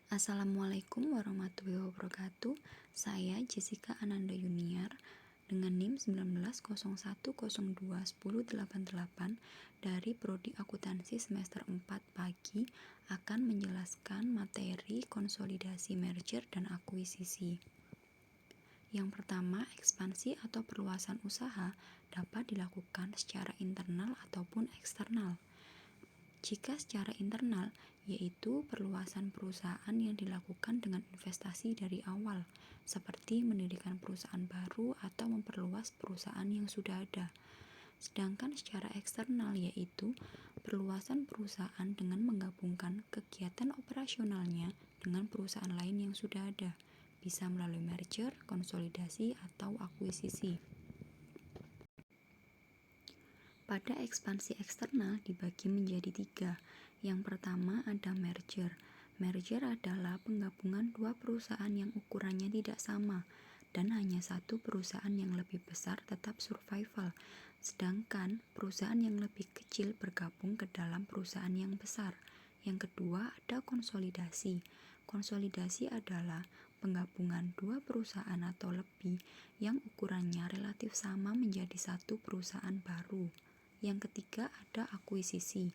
Assalamualaikum warahmatullahi wabarakatuh. Saya Jessica Ananda Yuniar dengan NIM 1901021088 dari Prodi Akuntansi semester 4 pagi akan menjelaskan materi konsolidasi merger dan akuisisi. Yang pertama, ekspansi atau perluasan usaha dapat dilakukan secara internal ataupun eksternal. Jika secara internal, yaitu perluasan perusahaan yang dilakukan dengan investasi dari awal, seperti mendirikan perusahaan baru atau memperluas perusahaan yang sudah ada. Sedangkan secara eksternal, yaitu perluasan perusahaan dengan menggabungkan kegiatan operasionalnya dengan perusahaan lain yang sudah ada, bisa melalui merger, konsolidasi, atau akuisisi. Pada ekspansi eksternal dibagi menjadi 3. Yang pertama ada merger. Merger adalah penggabungan dua perusahaan yang ukurannya tidak sama dan hanya satu perusahaan yang lebih besar tetap survival, sedangkan perusahaan yang lebih kecil bergabung ke dalam perusahaan yang besar. Yang kedua ada konsolidasi. Konsolidasi adalah penggabungan dua perusahaan atau lebih yang ukurannya relatif sama menjadi satu perusahaan baru. Yang ketiga ada akuisisi.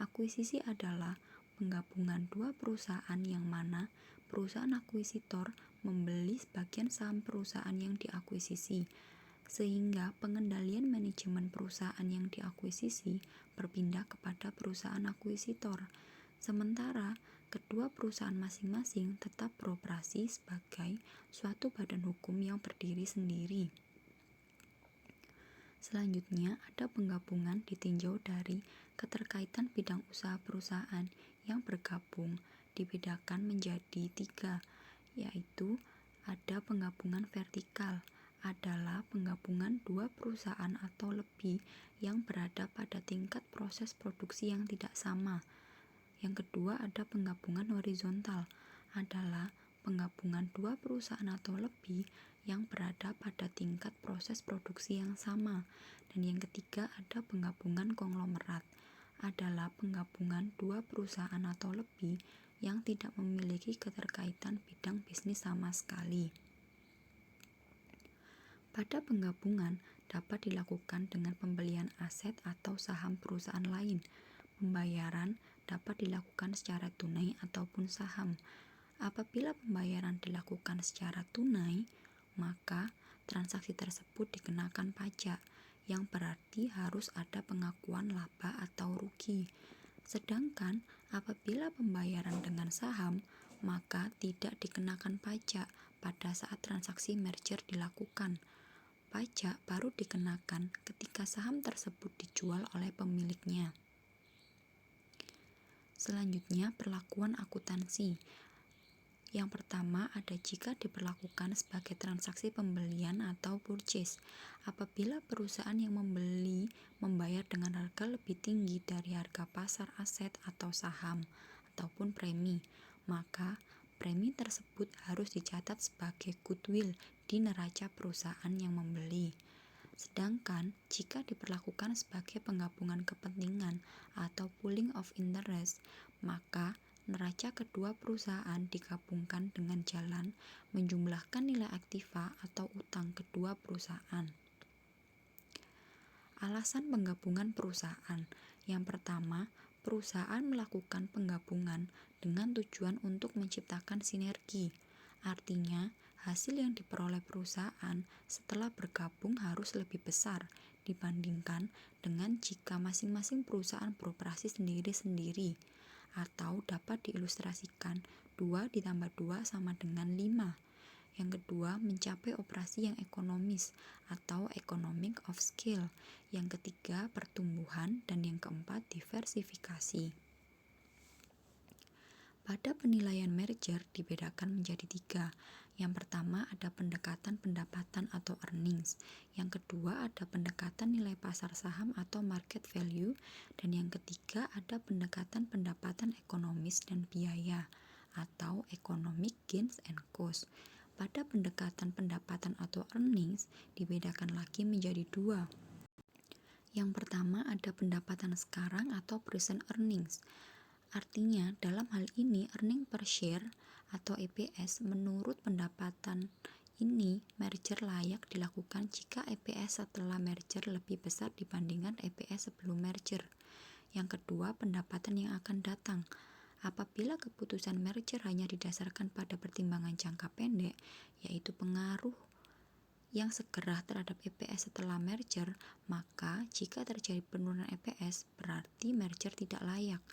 Akuisisi adalah penggabungan dua perusahaan yang mana perusahaan akuisitor membeli sebagian saham perusahaan yang diakuisisi, sehingga pengendalian manajemen perusahaan yang diakuisisi berpindah kepada perusahaan akuisitor. Sementara kedua perusahaan masing-masing tetap beroperasi sebagai suatu badan hukum yang berdiri sendiri. Selanjutnya, ada penggabungan ditinjau dari keterkaitan bidang usaha perusahaan yang bergabung dibedakan menjadi 3, yaitu ada penggabungan vertikal, adalah penggabungan dua perusahaan atau lebih yang berada pada tingkat proses produksi yang tidak sama. Yang kedua ada penggabungan horizontal, adalah penggabungan dua perusahaan atau lebih yang berada pada tingkat proses produksi yang sama. Dan yang ketiga ada penggabungan konglomerat, adalah penggabungan dua perusahaan atau lebih yang tidak memiliki keterkaitan bidang bisnis sama sekali. Pada penggabungan dapat dilakukan dengan pembelian aset atau saham perusahaan lain. Pembayaran dapat dilakukan secara tunai ataupun saham. Apabila pembayaran dilakukan secara tunai, maka transaksi tersebut dikenakan pajak, yang berarti harus ada pengakuan laba atau rugi. Sedangkan apabila pembayaran dengan saham, maka tidak dikenakan pajak pada saat transaksi merger dilakukan. Pajak baru dikenakan ketika saham tersebut dijual oleh pemiliknya. Selanjutnya, perlakuan akuntansi. Yang pertama ada jika diperlakukan sebagai transaksi pembelian atau purchase. Apabila perusahaan yang membeli membayar dengan harga lebih tinggi dari harga pasar aset atau saham ataupun premi, maka premi tersebut harus dicatat sebagai goodwill di neraca perusahaan yang membeli. Sedangkan jika diperlakukan sebagai penggabungan kepentingan atau pooling of interest, maka neraca kedua perusahaan digabungkan dengan jalan menjumlahkan nilai aktiva atau utang kedua perusahaan. Alasan penggabungan perusahaan. Yang pertama, perusahaan melakukan penggabungan dengan tujuan untuk menciptakan sinergi. Artinya, hasil yang diperoleh perusahaan setelah bergabung harus lebih besar dibandingkan dengan jika masing-masing perusahaan beroperasi sendiri-sendiri. Atau dapat diilustrasikan 2 ditambah 2 sama dengan 5. Yang kedua, mencapai operasi yang ekonomis atau economic of scale. Yang ketiga, pertumbuhan. Dan yang keempat, diversifikasi. Pada penilaian merger dibedakan menjadi 3. Yang pertama ada pendekatan pendapatan atau earnings. Yang kedua ada pendekatan nilai pasar saham atau market value. Dan yang ketiga ada pendekatan pendapatan ekonomis dan biaya atau economic gains and cost. Pada pendekatan pendapatan atau earnings dibedakan lagi menjadi 2. Yang pertama ada pendapatan sekarang atau present earnings. Artinya, dalam hal ini earning per share atau EPS menurut pendapatan ini merger layak dilakukan jika EPS setelah merger lebih besar dibandingkan EPS sebelum merger. Yang kedua, pendapatan yang akan datang. Apabila keputusan merger hanya didasarkan pada pertimbangan jangka pendek, yaitu pengaruh yang segera terhadap EPS setelah merger, maka jika terjadi penurunan EPS, berarti merger tidak layak.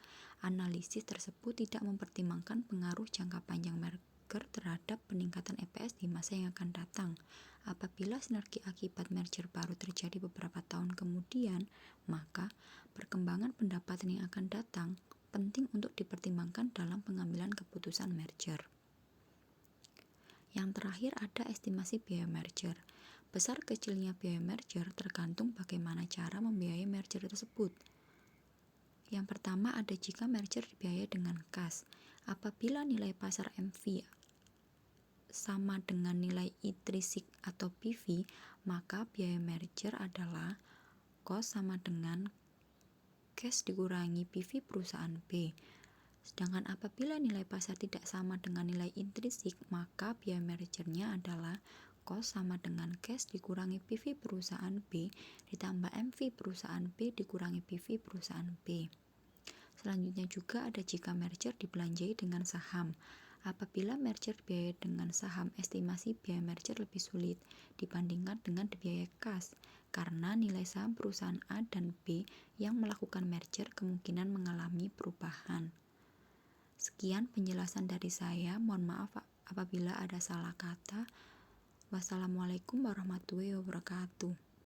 Analisis tersebut tidak mempertimbangkan pengaruh jangka panjang merger terhadap peningkatan EPS di masa yang akan datang. Apabila sinergi akibat merger baru terjadi beberapa tahun kemudian, maka perkembangan pendapatan yang akan datang penting untuk dipertimbangkan dalam pengambilan keputusan merger. Yang terakhir ada estimasi biaya merger. Besar kecilnya biaya merger tergantung bagaimana cara membiayai merger tersebut. Yang pertama ada jika merger dibiayai dengan kas. Apabila nilai pasar MV sama dengan nilai intrinsic atau PV, maka biaya merger adalah cost sama dengan cash dikurangi PV perusahaan B. Sedangkan apabila nilai pasar tidak sama dengan nilai intrinsik, maka biaya mergernya adalah cost sama dengan cash dikurangi PV perusahaan B ditambah MV perusahaan B dikurangi PV perusahaan B. Selanjutnya juga ada jika merger dibelanjai dengan saham. Apabila merger dibiayai dengan saham, estimasi biaya merger lebih sulit dibandingkan dengan dibiayai kas, karena nilai saham perusahaan A dan B yang melakukan merger kemungkinan mengalami perubahan. Sekian penjelasan dari saya, mohon maaf apabila ada salah kata. Wassalamualaikum warahmatullahi wabarakatuh.